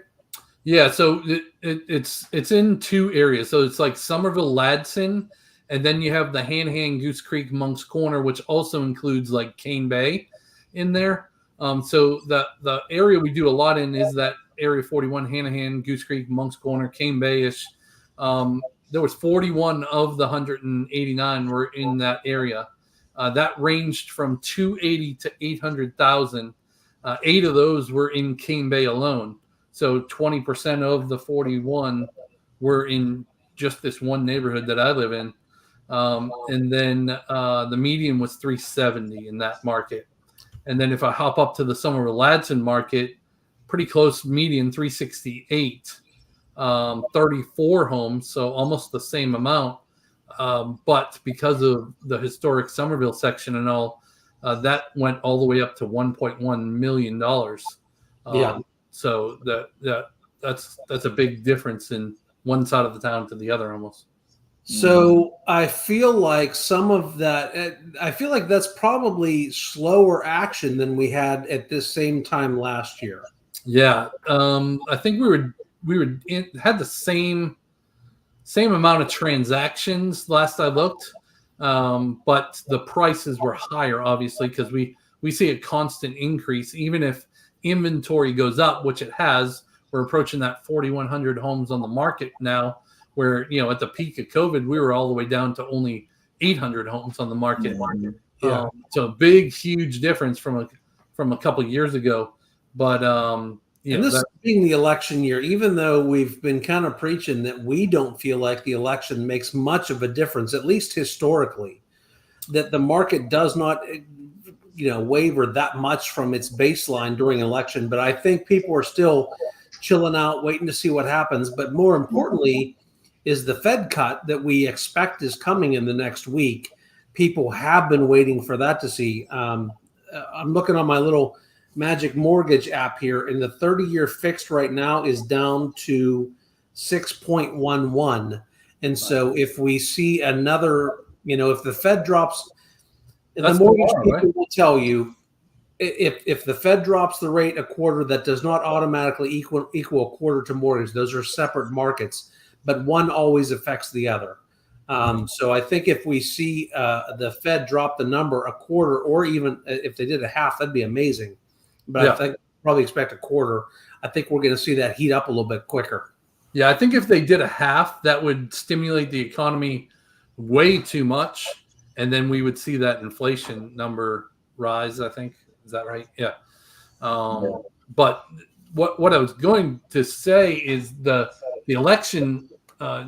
Yeah, so it's in 2 areas. So it's like Summerville Ladson, and then you have the Hanahan, Goose Creek, Monk's Corner, which also includes like Cane Bay in there. So the area we do a lot in is that area 41, Hanahan, Goose Creek, Monk's Corner, Cane Bay-ish. There was 41 of the 189 were in that area. That ranged from 280 to 800,000. 8 of those were in Cane Bay alone. So 20% of the 41 were in just this one neighborhood that I live in. And then the median was 370 in that market. And then if I hop up to the Summerville Ladson market, pretty close median, 368, 34 homes, so almost the same amount. But because of the historic Summerville section and all, that went all the way up to $1.1 million. So that's a big difference in one side of the town to the other almost. So I feel like some of that, I feel like that's probably slower action than we had at this same time last year. Yeah, I think we had the same amount of transactions last I looked, but the prices were higher, obviously, because we see a constant increase, even if inventory goes up, which it has. We're approaching that 4,100 homes on the market now, where at the peak of COVID, we were all the way down to only 800 homes on the market. Yeah. So a big, huge difference from a couple of years ago. But and this being the election year, even though we've been kind of preaching that we don't feel like the election makes much of a difference, at least historically, that the market does not waver that much from its baseline during election. But I think people are still chilling out, waiting to see what happens. But more importantly is the Fed cut that we expect is coming in the next week. People have been waiting for that to see. I'm looking on my little Magic Mortgage app here, and the 30-year fixed right now is down to 6.11. And so if we see another, if the Fed drops, the mortgage people will tell you, if the Fed drops the rate a quarter, that does not automatically equal a quarter to mortgage. Those are separate markets, but one always affects the other. So I think if we see the Fed drop the number a quarter, or even if they did a half, that'd be amazing. But I think probably expect a quarter. I think we're going to see that heat up a little bit quicker. Yeah, I think if they did a half, that would stimulate the economy way too much, and then we would see that inflation number rise. I think, is that right? Yeah. But what I was going to say is the election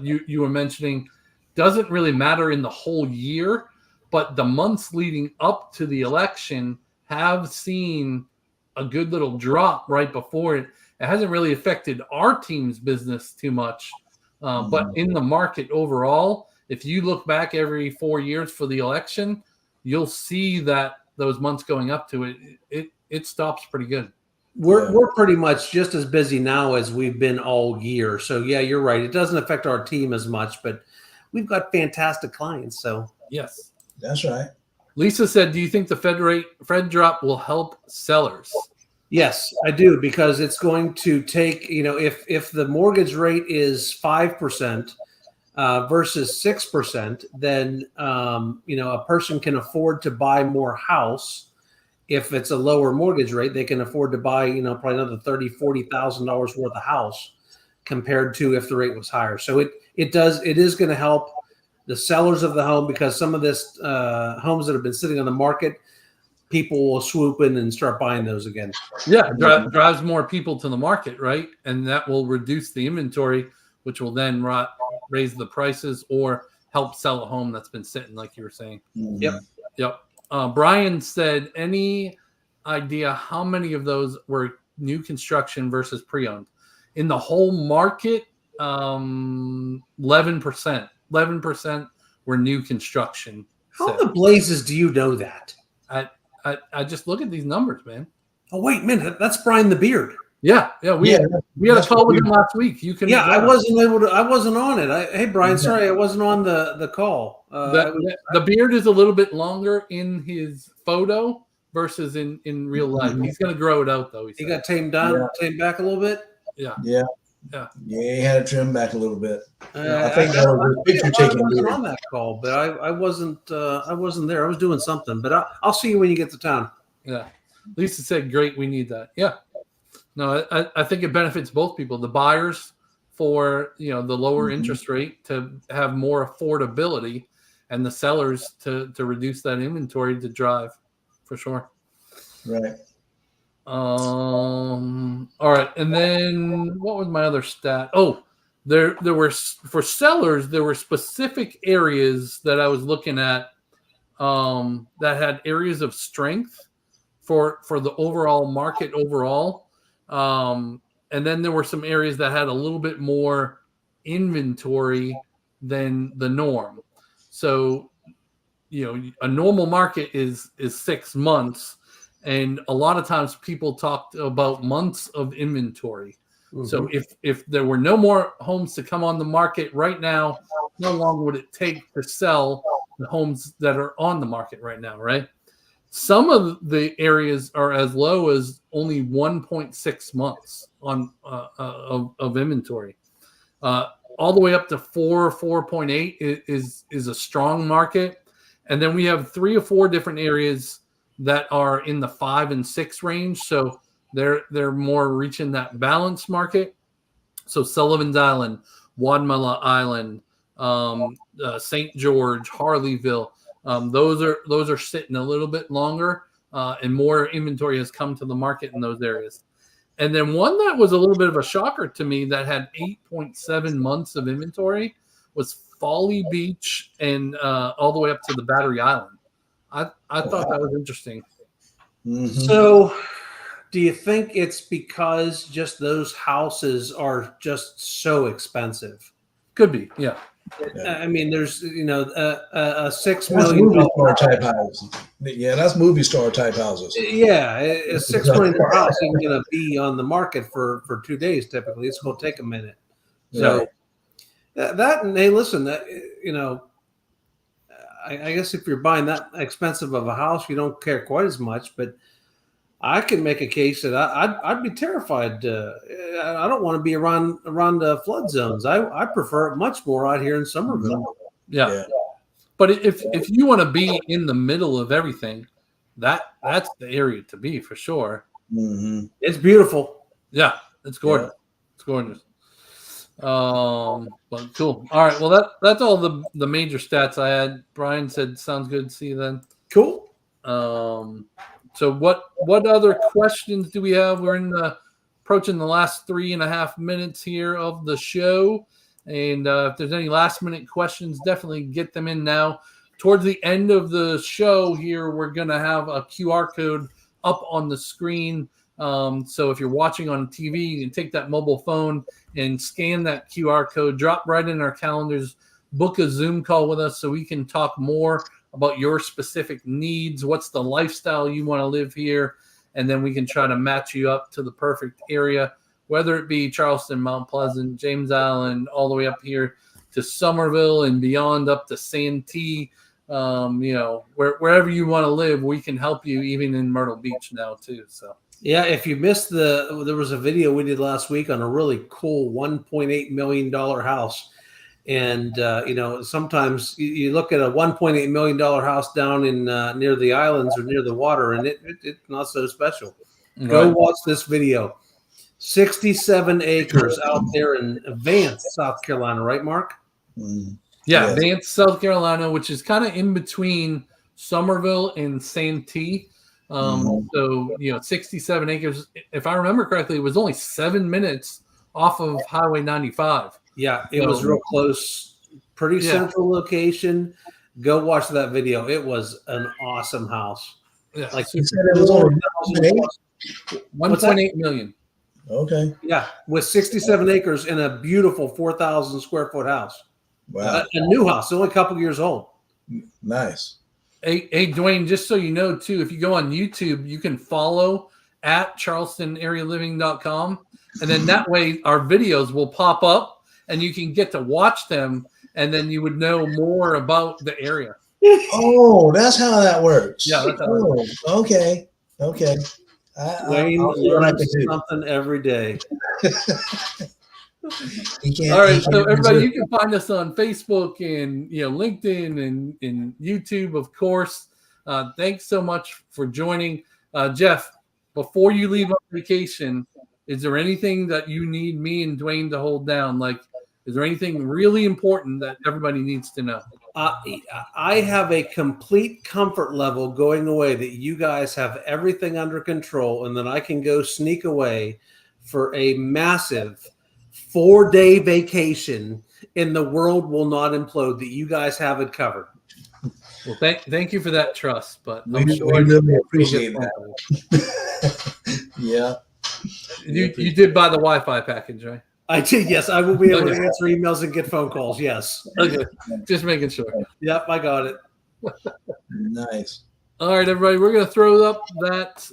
you were mentioning doesn't really matter in the whole year, but the months leading up to the election have seen a good little drop right before it. It hasn't really affected our team's business too much, but in the market overall, if you look back every 4 years for the election, you'll see that those months going up to it stops pretty good. We're pretty much just as busy now as we've been all year. So yeah, you're right. It doesn't affect our team as much, but we've got fantastic clients. So yes, that's right. Lisa said, "Do you think the Fed drop will help sellers?" Yes, I do, because it's going to take, if the mortgage rate is 5% versus 6%, then a person can afford to buy more house. If it's a lower mortgage rate, they can afford to buy, probably another $30,000-$40,000 worth of house compared to if the rate was higher. So it is going to help the sellers of the home, because some of this homes that have been sitting on the market, people will swoop in and start buying those again. Yeah, drives more people to the market, right? And that will reduce the inventory, which will then raise the prices or help sell a home that's been sitting, like you were saying. Mm-hmm. Yep. Brian said, any idea how many of those were new construction versus pre-owned? In the whole market, 11%. 11% were new construction. How the blazes do you know that? I just look at these numbers, man. Oh, wait a minute. That's Brian the Beard. Yeah. We had a call with him last week. You can. Yeah, I wasn't on it. Hey, Brian, sorry, I wasn't on the call. The beard is a little bit longer in his photo versus in real life. He's going to grow it out, though. He got tamed back a little bit. Yeah, he had it trimmed back a little bit. I think that was a picture taken. I wasn't on that call, but I wasn't there. I was doing something, but I'll see you when you get to town. Yeah. Lisa said, great, we need that. Yeah. No, I think it benefits both people. The buyers for, the lower interest rate to have more affordability, and the sellers to reduce that inventory to drive, for sure. Right. All right. And then what was my other stat? Oh, there were, for sellers, there were specific areas that I was looking at that had areas of strength for the overall market overall. And then there were some areas that had a little bit more inventory than the norm. So, a normal market is 6 months. And a lot of times people talked about months of inventory. Mm-hmm. So if there were no more homes to come on the market right now, how long would it take to sell the homes that are on the market right now, right? Some of the areas are as low as only 1.6 months on of inventory. All the way up to 4.8 is a strong market. And then we have 3 or 4 different areas that are in the 5 and 6 range. So they're more reaching that balance market. So Sullivan's Island, Wadmala Island, St. George, Harleyville, those are sitting a little bit longer, and more inventory has come to the market in those areas. And then one that was a little bit of a shocker to me that had 8.7 months of inventory was Folly Beach and all the way up to the Battery Island. I thought that was interesting. Mm-hmm. So do you think it's because just those houses are just so expensive? Could be, yeah. I mean, there's, a $6 million million type house. Yeah, that's movie star type houses. Yeah, a $6 million house isn't going to be on the market for 2 days. Typically, it's going to take a minute. So that, and hey, listen, I guess if you're buying that expensive of a house, you don't care quite as much. But I can make a case that I'd be terrified. I don't want to be around flood zones. I prefer it much more out here in Somerville. Yeah. But if you want to be in the middle of everything, that's the area to be for sure. Mm-hmm. It's beautiful. Yeah, it's gorgeous. Yeah. It's gorgeous. But cool. All right. Well, that's all the major stats I had. Brian said sounds good. See you then. Cool. So what other questions do we have? We're approaching the last 3.5 minutes here of the show. And if there's any last minute questions, definitely get them in now. Towards the end of the show here, we're going to have a QR code up on the screen. So if you're watching on TV, you can take that mobile phone and scan that QR code, drop right in our calendars, book a Zoom call with us so we can talk more about your specific needs. What's the lifestyle you want to live here? And then we can try to match you up to the perfect area, whether it be Charleston, Mount Pleasant, James Island, all the way up here to Summerville and beyond up to Santee. Wherever you want to live, we can help you even in Myrtle Beach now too. So yeah, if you missed there was a video we did last week on a really cool $1.8 million house. And, sometimes you look at a $1.8 million house down in near the islands or near the water, and it's not so special. Right. Go watch this video. 67 acres out there in Vance, South Carolina, right, Mark? Mm. Yeah, yes. Vance, South Carolina, which is kind of in between Summerville and Santee. So, 67 acres. If I remember correctly, it was only 7 minutes off of Highway 95. Yeah, it was real close. Pretty central location. Go watch that video. It was an awesome house. Yeah. Like you said, it was only 1.8 million. Okay. Yeah, with 67 acres in a beautiful 4,000 square foot house. Wow. A new house, only a couple years old. Nice. Hey, Dwayne, just so you know, too, if you go on YouTube, you can follow at charlestonarealiving.com. And then that way our videos will pop up and you can get to watch them. And then you would know more about the area. Oh, that's how that works. Yeah. That's how it works. Okay. Okay. Dwayne learns something every day. All right, so everybody, you can find us on Facebook and LinkedIn and YouTube, of course. Thanks so much for joining, Jeff. Before you leave on vacation, is there anything that you need me and Dwayne to hold down? Like, is there anything really important that everybody needs to know? I have a complete comfort level going away that you guys have everything under control, and then I can go sneak away for a massive 4-day vacation, and the world will not implode. That you guys have it covered. Well, thank you for that trust, but we really appreciate that. Yeah. You did buy the Wi-Fi package, right? I did, yes. I will be able to answer emails and get phone calls, yes. Okay, just making sure. Yep, I got it. Nice. All right, everybody, we're going to throw up that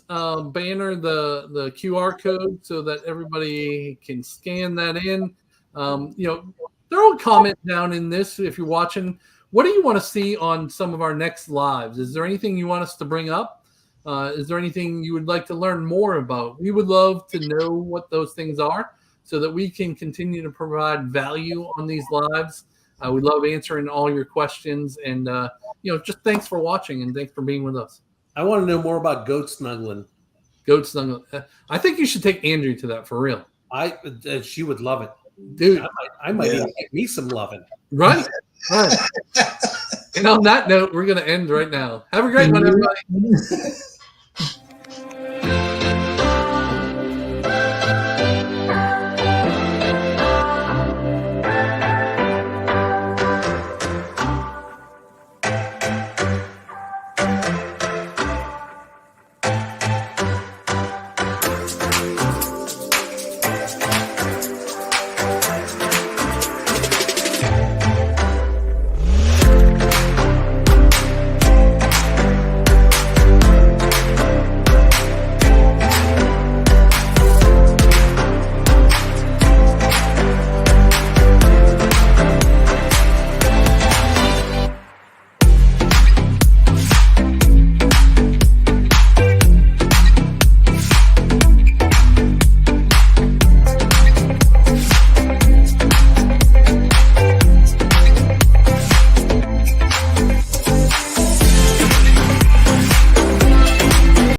banner, the QR code, so that everybody can scan that in. Throw a comment down in this if you're watching. What do you want to see on some of our next lives? Is there anything you want us to bring up? Is there anything you would like to learn more about? We would love to know what those things are so that we can continue to provide value on these lives. We love answering all your questions, and just thanks for watching and thanks for being with us. I want to know more about goat snuggling. Goat snuggling. I think you should take Andrew to that for real. She would love it, dude. I might even get me some loving. Right. Right. And on that note, we're going to end right now. Have a great one, everybody.